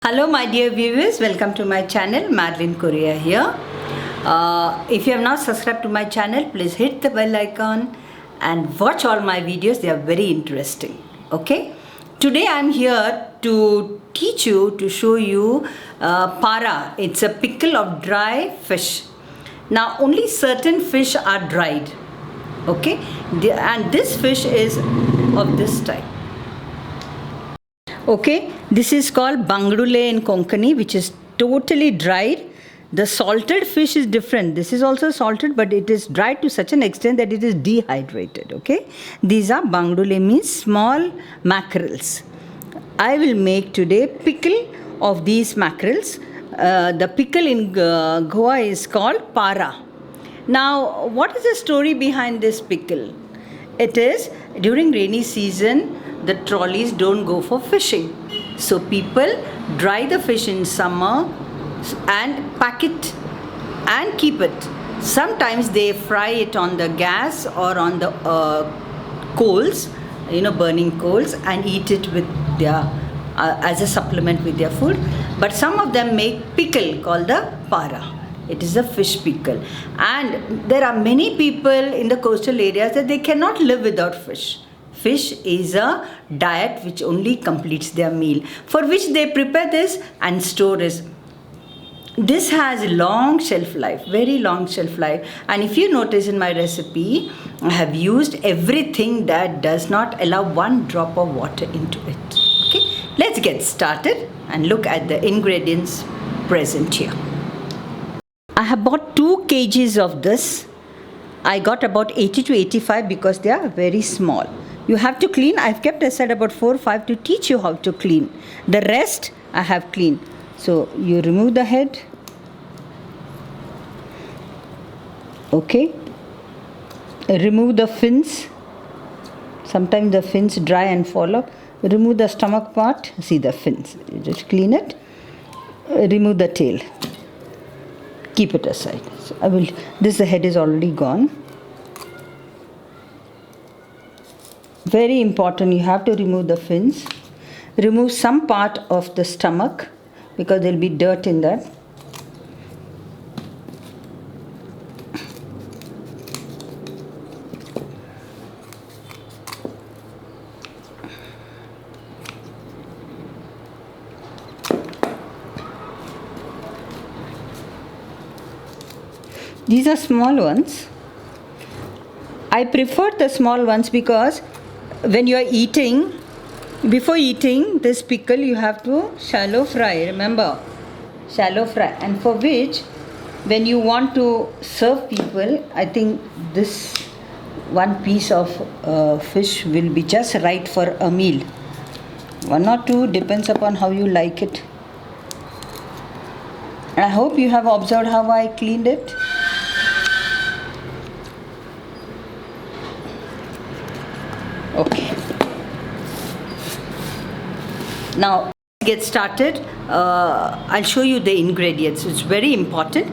Hello, my dear viewers. Welcome to my channel. Madeline Correa here. If you have not subscribed to my channel, please hit the bell icon and watch all my videos. They are very interesting. Okay. Today I am here to teach you, to show you para. It's a pickle of dry fish. Now only certain fish are dried. Okay. And this fish is of this type. Okay, this is called bangdule in Konkani, which is totally dried. The salted fish is different. This is also salted, but it is dried to such an extent that it is dehydrated. Okay, these are bangdule, means small mackerels. I will make today pickle of these mackerels. The pickle in Goa is called para. Now, what is the story behind this pickle? It is during rainy season, the trolleys don't go for fishing. So people dry the fish in summer and pack it and keep it. Sometimes they fry it on the gas or on the coals, burning coals, and eat it with their as a supplement with their food. But some of them make pickle called the para. It is a fish pickle. And there are many people in the coastal areas that they cannot live without fish. Fish is a diet which only completes their meal, for which they prepare this and store this. This has long shelf life, very long shelf life. And if you notice in my recipe, I have used everything that does not allow one drop of water into it. Okay, let's get started and look at the ingredients present here. I have bought 2 kgs of this. I got about 80 to 85 because they are very small. You have to clean. I've kept aside about 4 or 5 to teach you how to clean. The rest I have cleaned. So you remove the head. Okay. Remove the fins. Sometimes the fins dry and fall off. Remove the stomach part. See the fins. You just clean it. Remove the tail. Keep it aside. So the head is already gone. Very important, you have to remove the fins. Remove some part of the stomach because there will be dirt in that. These are small ones. I prefer the small ones because when you are eating, before eating this pickle, you have to shallow fry. Remember, shallow fry. And for which, when you want to serve people, I think this one piece of fish will be just right for a meal. 1 or 2 depends upon how you like it. I hope you have observed how I cleaned it. Okay. Now, get started. I'll show you the ingredients. It's very important.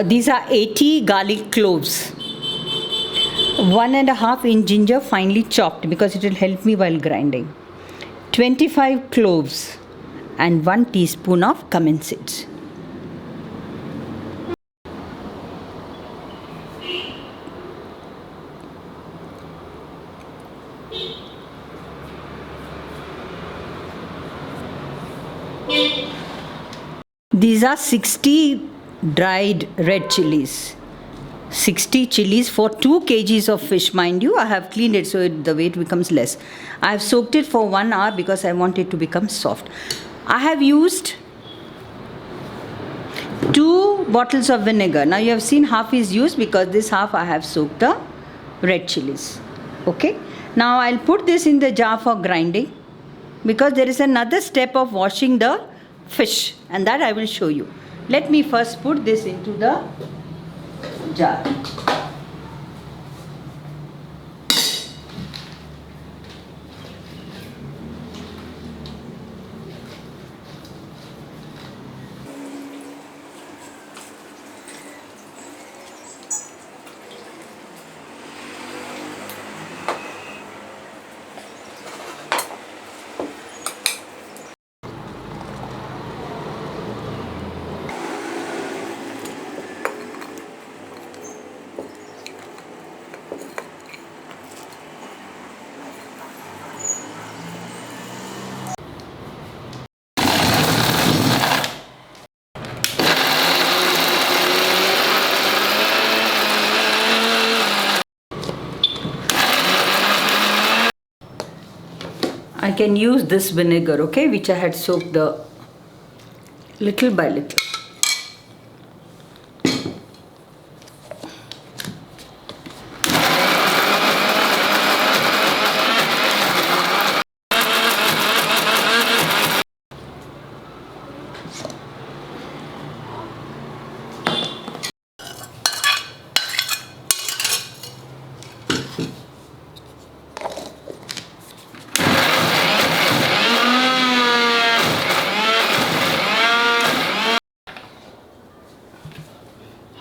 These are 80 garlic cloves, 1.5 inch ginger finely chopped because it will help me while grinding, 25 cloves, and 1 teaspoon of cumin seeds. These are 60 dried red chilies. 60 chilies for 2 kgs of fish, mind you. I have cleaned it so the weight becomes less. I have soaked it for 1 hour because I want it to become soft. I have used 2 bottles of vinegar. Now you have seen half is used because this half I have soaked the red chilies. Okay. Now I'll put this in the jar for grinding because there is another step of washing the fish, and that I will show you. Let me first put this into the jar. I can use this vinegar, okay, which I had soaked the little by little.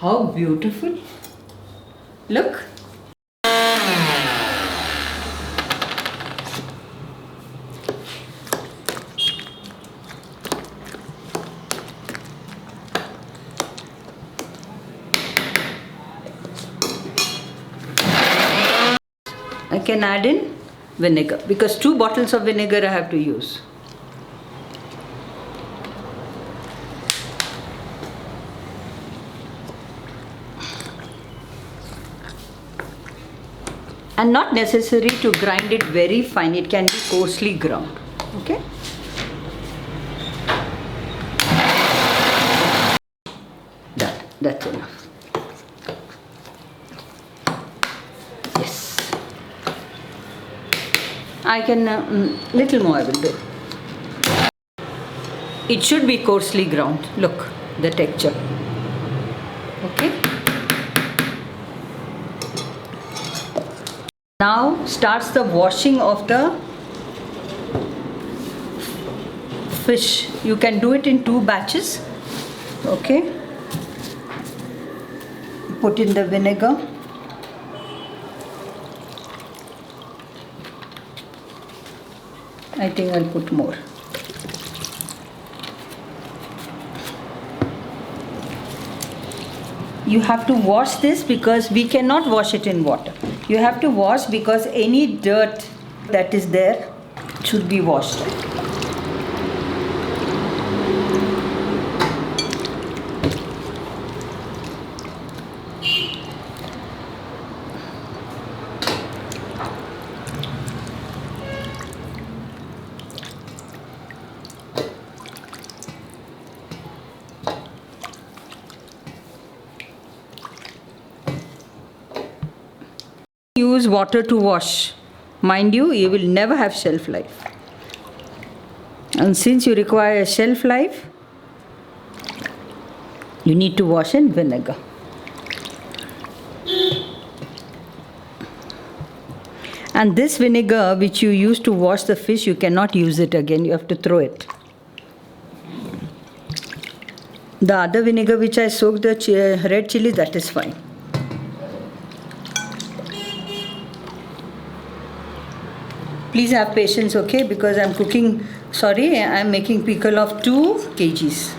How beautiful. Look. I can add in vinegar because 2 bottles of vinegar I have to use. And not necessary to grind it very fine, it can be coarsely ground. Okay? That's enough. Yes. I can, little more I will do. It should be coarsely ground. Look, the texture. Okay? Now starts the washing of the fish. You can do it in 2 batches. Okay? Put in the vinegar. I think I'll put more. You have to wash this because we cannot wash it in water. You have to wash because any dirt that is there should be washed. Use water to wash. Mind you, you will never have shelf life. And since you require a shelf life, you need to wash in vinegar. And this vinegar which you use to wash the fish, you cannot use it again. You have to throw it. The other vinegar which I soaked the red chili, that is fine. Please have patience, okay? Because I'm making pickle of 2 kgs.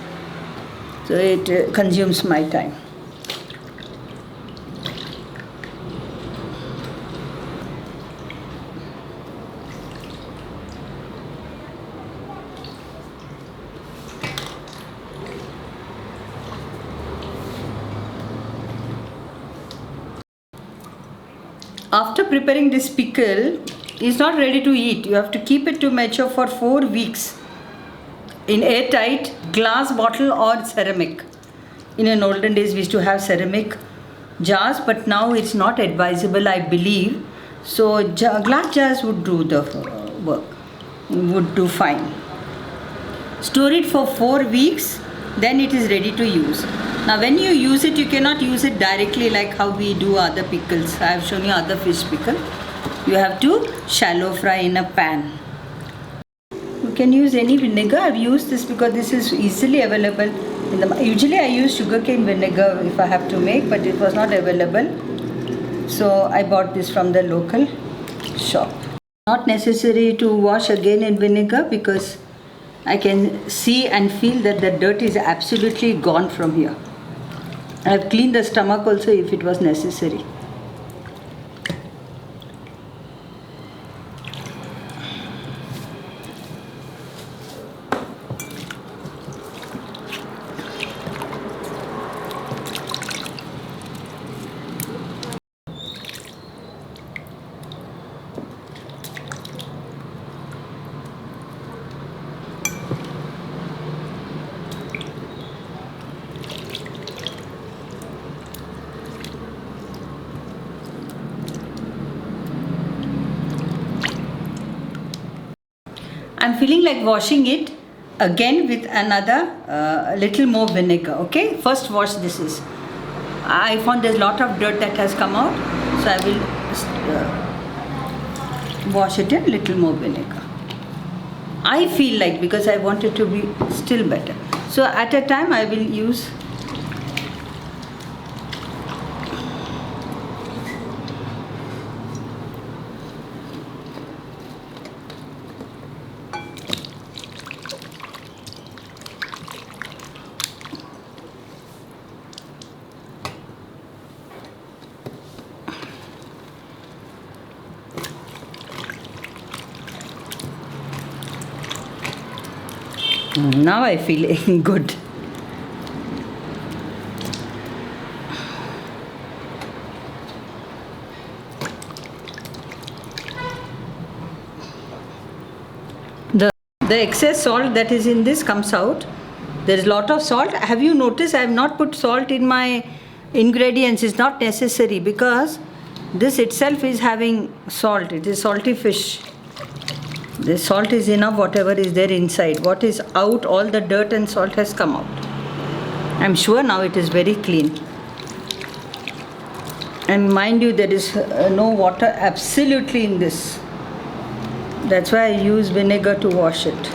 So it consumes my time. After preparing this pickle, it's not ready to eat. You have to keep it to mature for 4 weeks in airtight glass bottle or ceramic. In olden days we used to have ceramic jars, but now it's not advisable, I believe. So glass jars would do the work, would do fine. Store it for 4 weeks, then it is ready to use. Now when you use it, you cannot use it directly like how we do other pickles. I have shown you other fish pickle. You have to shallow fry in a pan. You can use any vinegar. I've used this because this is easily available. Usually I use sugarcane vinegar if I have to make, but it was not available. So I bought this from the local shop. Not necessary to wash again in vinegar because I can see and feel that the dirt is absolutely gone from here. I have cleaned the stomach also if it was necessary. I'm feeling like washing it again with another little more vinegar. Okay, first wash this is. I found there's a lot of dirt that has come out, so I will wash it in little more vinegar. I feel like, because I want it to be still better. So at a time I will use now I feel good. The excess salt that is in this comes out. There is a lot of salt. Have you noticed I have not put salt in my ingredients? It's not necessary because this itself is having salt. It is salty fish. The salt is enough, whatever is there inside. What is out, all the dirt and salt has come out. I'm sure now it is very clean. And mind you, there is no water absolutely in this. That's why I use vinegar to wash it.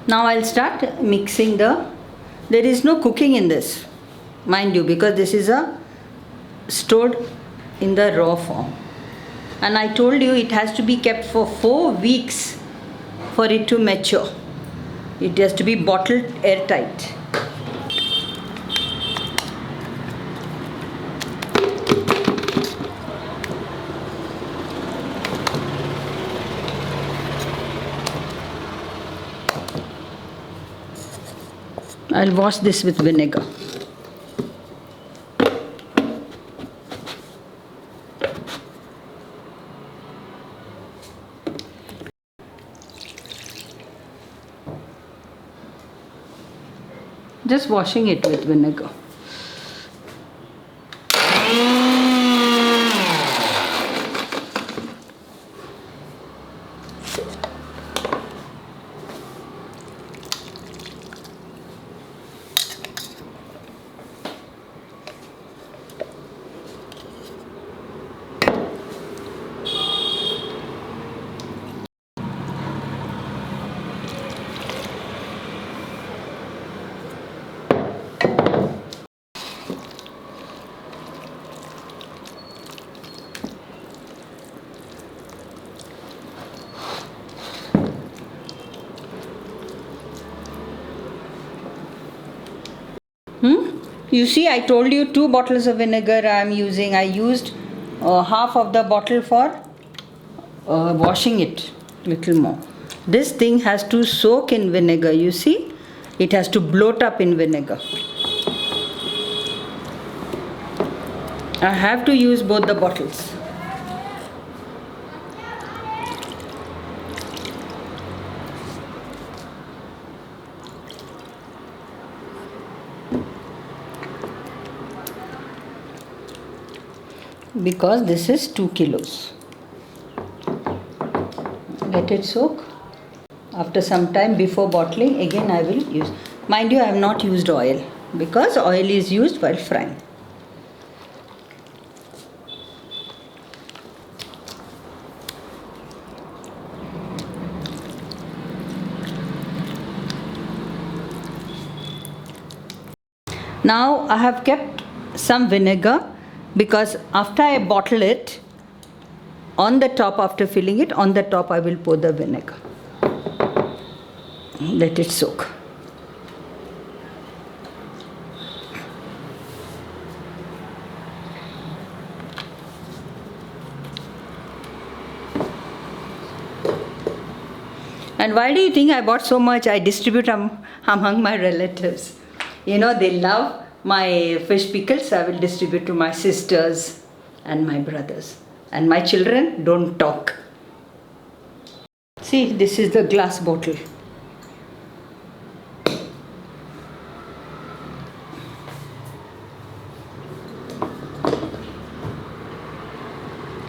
Now I'll start mixing there is no cooking in this, mind you, because this is stored in the raw form. And I told you it has to be kept for 4 weeks for it to mature. It has to be bottled airtight. I'll wash this with vinegar. Just washing it with vinegar. You see, I told you 2 bottles of vinegar I am using. I used half of the bottle for washing it, little more. This thing has to soak in vinegar, you see. It has to bloat up in vinegar. I have to use both the bottles. Because this is 2 kilos. Let it soak. After some time before bottling, again I will use. Mind you, I have not used oil because oil is used while frying. Now I have kept some vinegar, because after I bottle it, on the top, after filling it, on the top I will pour the vinegar. Let it soak. And why do you think I bought so much? I distribute among my relatives. You know, they love my fish pickles. I will distribute to my sisters and my brothers. And my children don't talk. See, this is the glass bottle.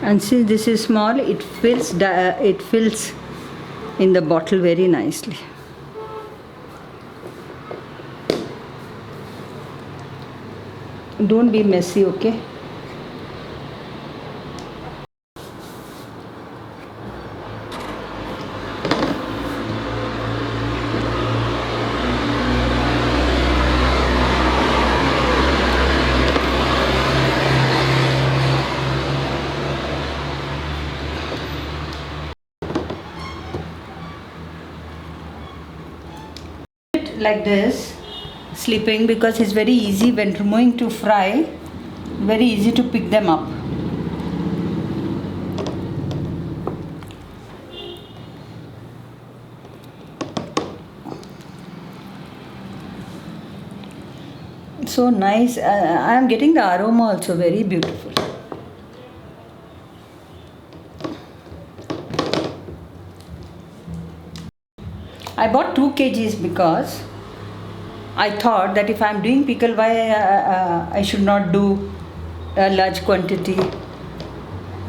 And since this is small, it fills in the bottle very nicely. Don't be messy, okay? Like this, slipping, because it's very easy when removing to fry, very easy to pick them up. So nice. I am getting the aroma also very beautiful. I bought 2 kgs because I thought that if I am doing pickle, why I should not do a large quantity,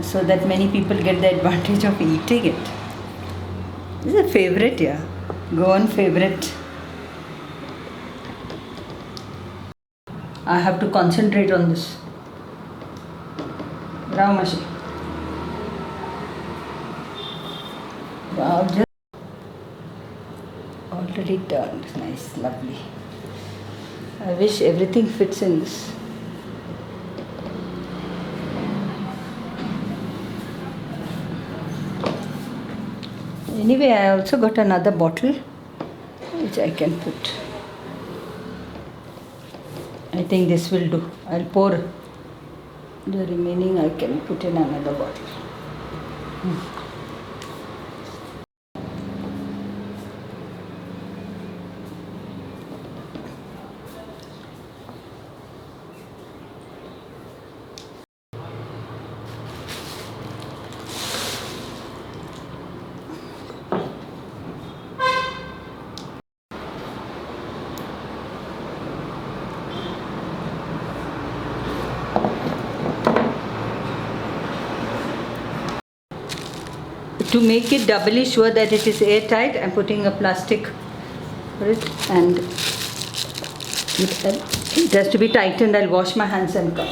so that many people get the advantage of eating it. This is a favorite, yeah. Go on, favorite. I have to concentrate on this. Ramashi. Wow, just already turned. Nice, lovely. I wish everything fits in this. Anyway, I also got another bottle which I can put. I think this will do. I'll pour the remaining, I can put in another bottle. To make it doubly sure that it is airtight, I'm putting a plastic for it, and it has to be tightened. I'll wash my hands and come.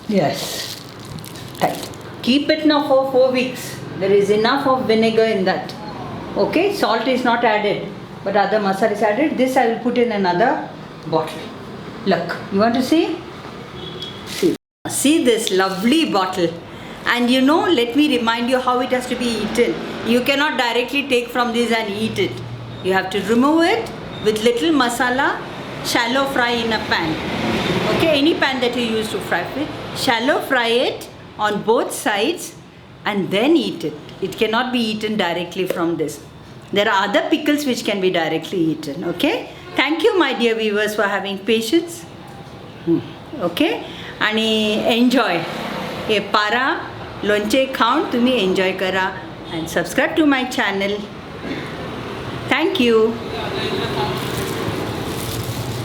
Yes, tight. Keep it now for 4 weeks. There is enough of vinegar in that. Okay, salt is not added, but other masala is added. This I will put in another bottle. Look, you want to see? See this lovely bottle. And you know, let me remind you how it has to be eaten. You cannot directly take from this and eat it. You have to remove it with little masala, shallow fry in a pan. Okay, any pan that you use to fry with. Shallow fry it on both sides and then eat it. It cannot be eaten directly from this. There are other pickles which can be directly eaten. Okay. Thank you, my dear viewers, for having patience. Okay. And enjoy. हे पारा लोणचे खाऊन तुम्ही enjoy करा and subscribe to my channel. Thank you.